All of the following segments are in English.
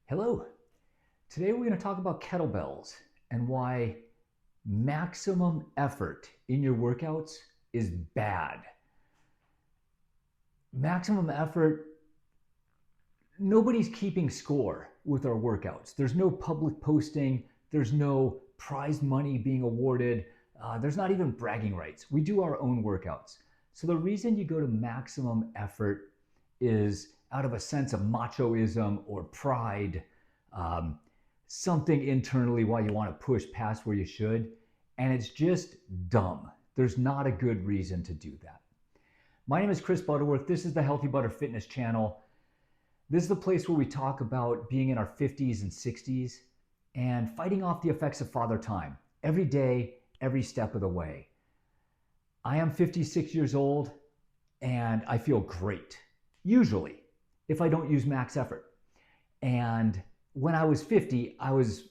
Hello. Today we're going to talk about kettlebells and why maximum effort in your workouts is bad. Maximum effort, nobody's keeping score with our workouts. There's no public posting, there's no prize money being awarded, there's not even bragging rights. We do our own workouts. So the reason you go to maximum effort is out of a sense of machoism or pride, something internally why you want to push past where you should, and it's just dumb. There's not a good reason to do that. My name is Chris Butterworth. This is the Healthy Butter Fitness channel. This is the place where we talk about being in our 50s and 60s and fighting off the effects of father time every day, every step of the way. I am 56 years old and I feel great, usually, if I don't use max effort. And when I was 50, I was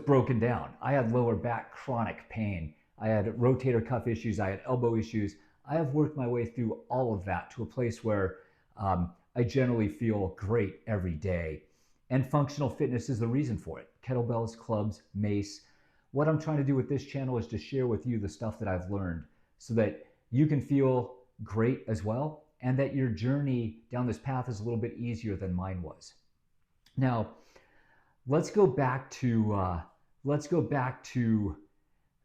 broken down. I had lower back chronic pain. I had rotator cuff issues. I had elbow issues. I have worked my way through all of that to a place where I generally feel great every day. And functional fitness is the reason for it. Kettlebells, clubs, Mace. What I'm trying to do with this channel is to share with you the stuff that I've learned so that you can feel great as well and that your journey down this path is a little bit easier than mine was. Now, let's go back to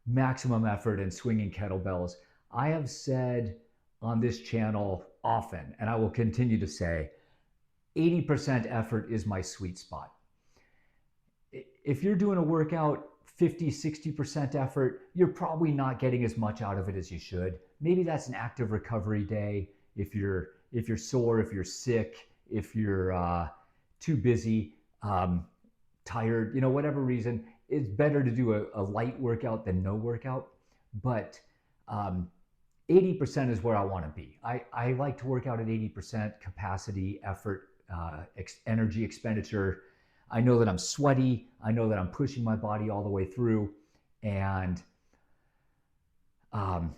maximum effort and swinging kettlebells. I have said on this channel often, and I will continue to say, 80% effort is my sweet spot. If you're doing a workout 50, 60% effort, you're probably not getting as much out of it as you should. Maybe that's an active recovery day. If you're sore, if you're sick, if you're too busy, tired, whatever reason, it's better to do a light workout than no workout. But 80% is where I want to be. I like to work out at 80% capacity, effort, energy expenditure. I know that I'm sweaty. I know that I'm pushing my body all the way through, and I'm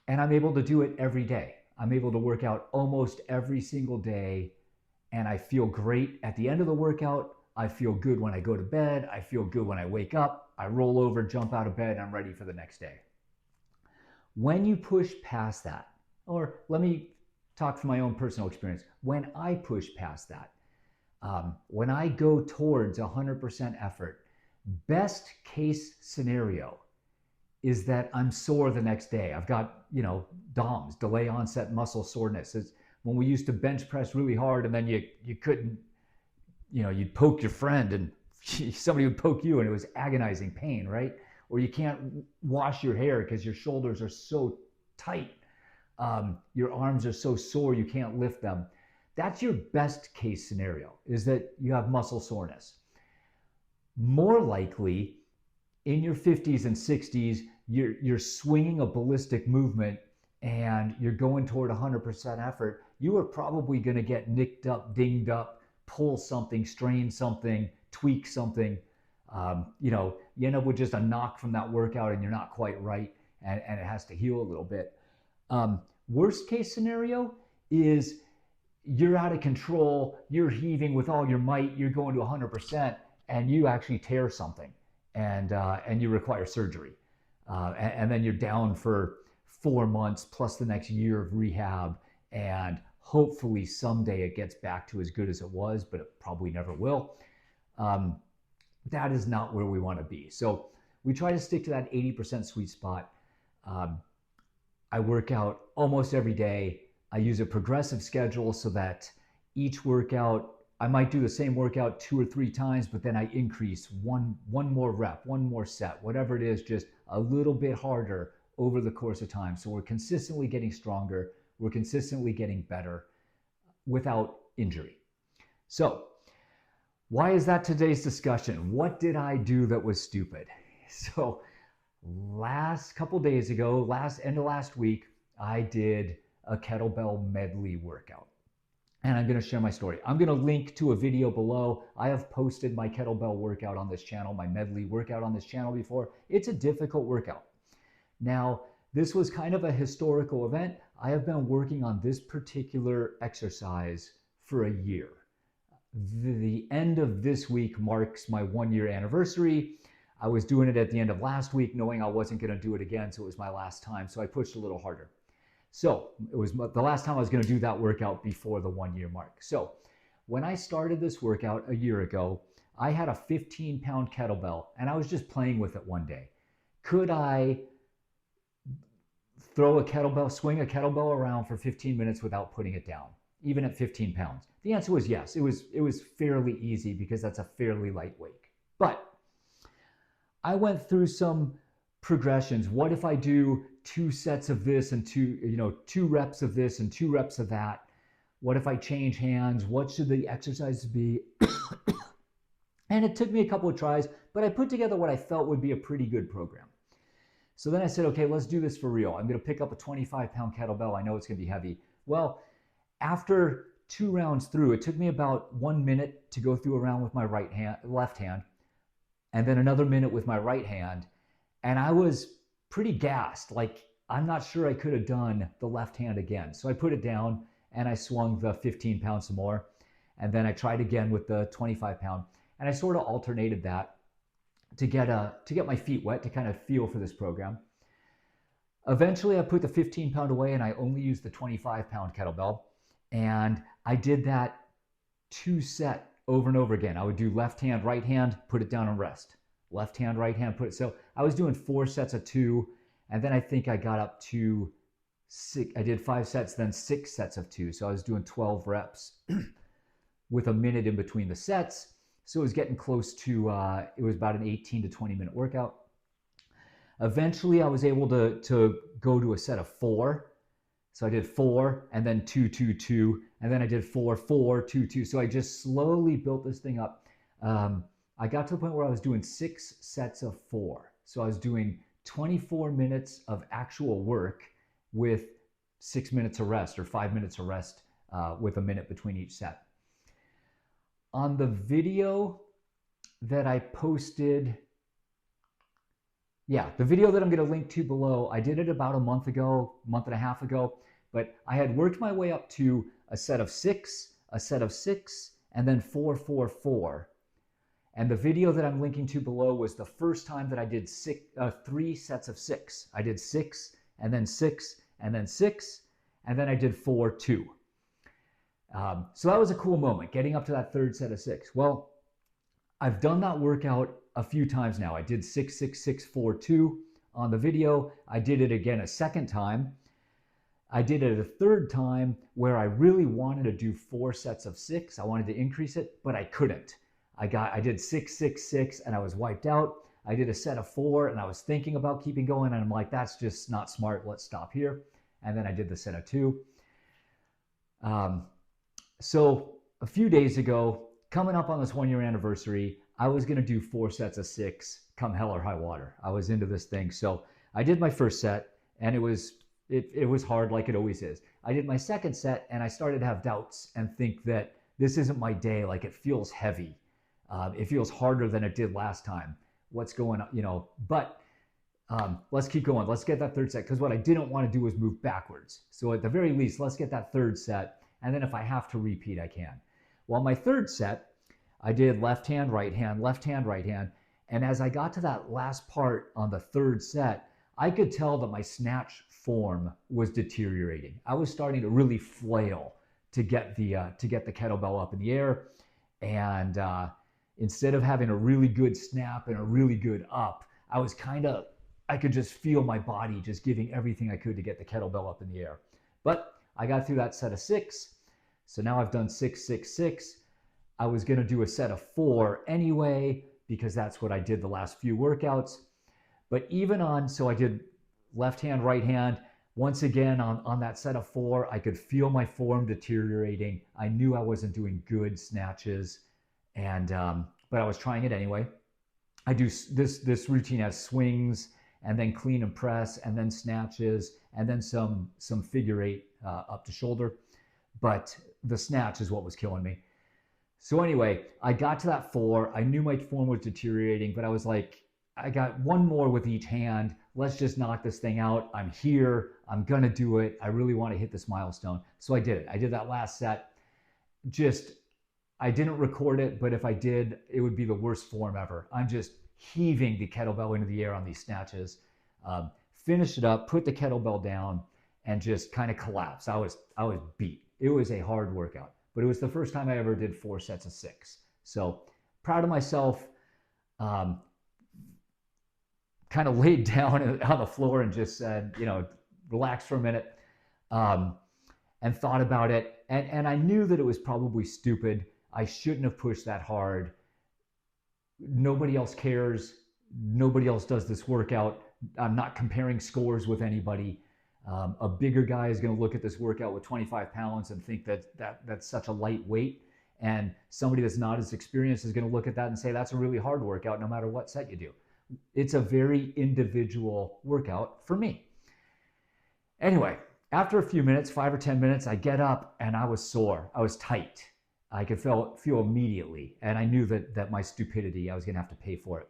able to do it every day. I'm able to work out almost every single day, and I feel great at the end of the workout. I feel good when I go to bed. I feel good when I wake up. I roll over, jump out of bed, and I'm ready for the next day. When you push past that, or let me talk from my own personal experience, when I push past that, when I go towards 100% effort, best case scenario is that I'm sore the next day. I've got, DOMS, delay onset muscle soreness. It's when we used to bench press really hard and then you couldn't, you'd poke your friend and somebody would poke you and it was agonizing pain, right? Or you can't wash your hair because your shoulders are so tight. Your arms are so sore you can't lift them. That's your best case scenario, is that you have muscle soreness. More likely, in your 50s and 60s, you're swinging a ballistic movement and you're going toward 100% effort. You are probably going to get nicked up, dinged up, pull something, strain something, tweak something. You end up with just a knock from that workout and you're not quite right, and it has to heal a little bit. Worst case scenario is you're out of control, you're heaving with all your might, you're going to 100%, and you actually tear something, and you require surgery. And then you're down for 4 months plus the next year of rehab, and hopefully someday it gets back to as good as it was, but it probably never will. That is not where we want to be. So we try to stick to that 80% sweet spot. I work out almost every day. I use a progressive schedule so that each workout, I might do the same workout 2 or 3 times, but then I increase one more rep, one more set, whatever it is, just a little bit harder over the course of time. So we're consistently getting stronger. We're consistently getting better without injury. So why is that today's discussion? What did I do that was stupid? So last couple days ago, end of last week, I did a kettlebell medley workout. And I'm going to share my story. I'm going to link to a video below. I have posted my kettlebell workout on this channel, my medley workout on this channel before. It's a difficult workout. Now, this was kind of a historical event. I have been working on this particular exercise for a year. the end of this week marks my 1 year anniversary. I was doing it at the end of last week, knowing I wasn't going to do it again, so it was my last time. So I pushed a little harder. So it was the last time I was going to do that workout before the 1 year mark. So when I started this workout a year ago, I had a 15-pound kettlebell, and I was just playing with it one day. Could I swing a kettlebell around for 15 minutes without putting it down, even at 15 pounds? The answer was yes. It was fairly easy because that's a fairly light weight. But I went through some progressions. What if I do 2 sets of this and 2 reps of this and 2 reps of that? What if I change hands? What should the exercises be? And it took me a couple of tries, but I put together what I felt would be a pretty good program. So then I said, okay, let's do this for real. I'm going to pick up a 25-pound kettlebell. I know it's going to be heavy. Well, after 2 rounds through, it took me about 1 minute to go through a round with my left hand, and then another minute with my right hand. And I was pretty gassed. Like, I'm not sure I could have done the left hand again. So I put it down and I swung the 15 pounds some more. And then I tried again with the 25 pound. And I sort of alternated that to get my feet wet, to kind of feel for this program. Eventually I put the 15 pound away and I only used the 25-pound kettlebell. And I did that 2 set over and over again. I would do left hand, right hand, put it down and rest. Left hand, right hand, put it. So I was doing 4 sets of 2. And then I think I got up to 6. I did 5 sets, then 6 sets of 2. So I was doing 12 reps with a minute in between the sets. So it was getting close to, it was about an 18 to 20 minute workout. Eventually I was able to go to a set of 4. So I did 4 and then 2, 2, 2. And then I did 4, 4, 2, 2. So I just slowly built this thing up. I got to the point where I was doing 6 sets of 4. So I was doing 24 minutes of actual work with 6 minutes of rest, or 5 minutes of rest with a minute between each set. On the video that I posted, the video that I'm going to link to below, I did it about a month and a half ago, but I had worked my way up to a set of 6, a set of 6, and then 4, 4, 4. And the video that I'm linking to below was the first time that I did 3 sets of 6. I did 6, and then 6, and then 6, and then I did 4, 2. So that was a cool moment, getting up to that 3rd set of 6. Well, I've done that workout a few times now. I did 6, 6, 6, 4, 2 on the video. I did it again a second time. I did it a 3rd time where I really wanted to do 4 sets of 6. I wanted to increase it, but I couldn't. I did 6, 6, 6, and I was wiped out. I did a set of 4, and I was thinking about keeping going, and I'm like, that's just not smart. Let's stop here. And then I did the set of 2. So a few days ago, coming up on this 1-year anniversary, I was going to do 4 sets of 6 come hell or high water. I was into this thing. So I did my first set, and it was hard, like it always is. I did my second set, and I started to have doubts and think that this isn't my day. Like, it feels heavy. It feels harder than it did last time. What's going on, but let's keep going. Let's get that 3rd set, because what I didn't want to do was move backwards. So at the very least, let's get that 3rd set. And then if I have to repeat, I can. Well, my 3rd set, I did left hand, right hand, left hand, right hand. And as I got to that last part on the 3rd set, I could tell that my snatch form was deteriorating. I was starting to really flail to get the kettlebell up in the air. And instead of having a really good snap and a really good up, I could just feel my body just giving everything I could to get the kettlebell up in the air. But I got through that set of 6. So now I've done 6, 6, 6. I was going to do a set of 4 anyway, because that's what I did the last few workouts. But so I did left hand, right hand. Once again, on that set of 4, I could feel my form deteriorating. I knew I wasn't doing good snatches, but I was trying it anyway. I do this routine has swings, and then clean and press, and then snatches, and then some figure 8 up to shoulder. But the snatch is what was killing me. So anyway, I got to that 4. I knew my form was deteriorating, but I was like, I got 1 more with each hand. Let's just knock this thing out. I'm here. I'm going to do it. I really want to hit this milestone. So I did it. I did that last set. I didn't record it, but if I did, it would be the worst form ever. I'm just heaving the kettlebell into the air on these snatches. Finished it up, put the kettlebell down, and just kind of collapsed. I was beat. It was a hard workout, but it was the first time I ever did 4 sets of 6. So proud of myself. Kind of laid down on the floor and just said, relax for a minute, and thought about it. And I knew that it was probably stupid. I shouldn't have pushed that hard. Nobody else cares. Nobody else does this workout. I'm not comparing scores with anybody. A bigger guy is going to look at this workout with 25 pounds and think that's such a light weight. And somebody that's not as experienced is going to look at that and say, that's a really hard workout no matter what set you do. It's a very individual workout for me. Anyway, after a few minutes, 5 or 10 minutes, I get up and I was sore. I was tight. I could feel immediately. And I knew that my stupidity, I was going to have to pay for it.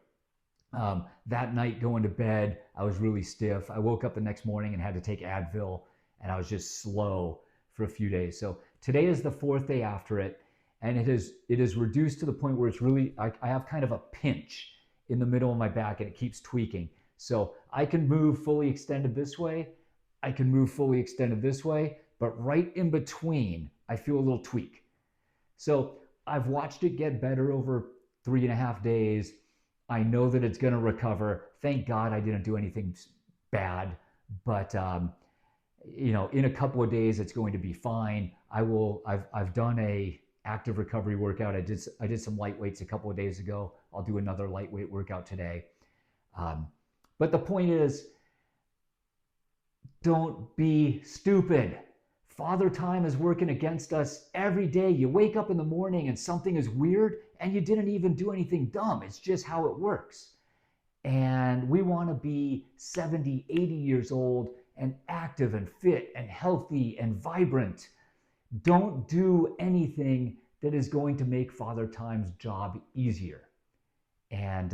That night going to bed, I was really stiff. I woke up the next morning and had to take Advil, and I was just slow for a few days. So today is the 4th day after it, and it is reduced to the point where it's really, I have kind of a pinch in the middle of my back, and it keeps tweaking. So I can move fully extended this way. I can move fully extended this way, but right in between, I feel a little tweak. So I've watched it get better over 3.5 days. I know that it's going to recover. Thank God I didn't do anything bad, but in a couple of days it's going to be fine. I've done a active recovery workout. I did some light weights a couple of days ago. I'll do another lightweight workout today. But the point is, don't be stupid. Father Time is working against us every day. You wake up in the morning and something is weird and you didn't even do anything dumb. It's just how it works. And we want to be 70, 80 years old and active and fit and healthy and vibrant. Don't do anything that is going to make Father Time's job easier. And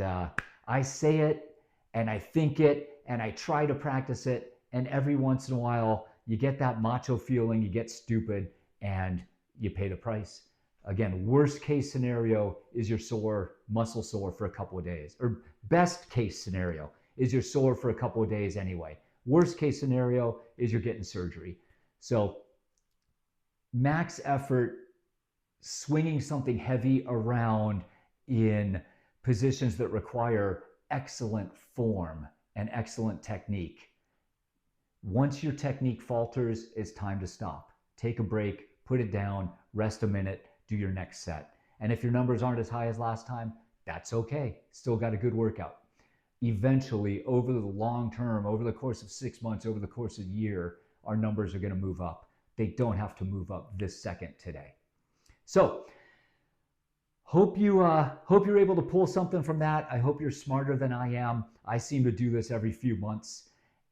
I say it and I think it and I try to practice it. And every once in a while, you get that macho feeling, you get stupid, and you pay the price. Again, worst case scenario is you're muscle sore for a couple of days. Or best case scenario is you're sore for a couple of days anyway. Worst case scenario is you're getting surgery. So max effort, swinging something heavy around in positions that require excellent form and excellent technique. Once your technique falters, it's time to stop. Take a break, put it down, rest a minute, do your next set. And if your numbers aren't as high as last time, that's okay. Still got a good workout. Eventually, over the long term, over the course of 6 months, over the course of a year, our numbers are going to move up. They don't have to move up this second today. So, hope you're able to pull something from that. I hope you're smarter than I am. I seem to do this every few months.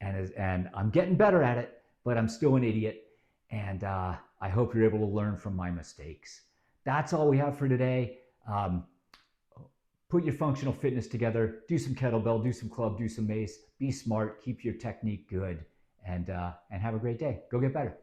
And I'm getting better at it, but I'm still an idiot. And I hope you're able to learn from my mistakes. That's all we have for today. Put your functional fitness together. Do some kettlebell, do some club, do some mace. Be smart, keep your technique good, and have a great day. Go get better.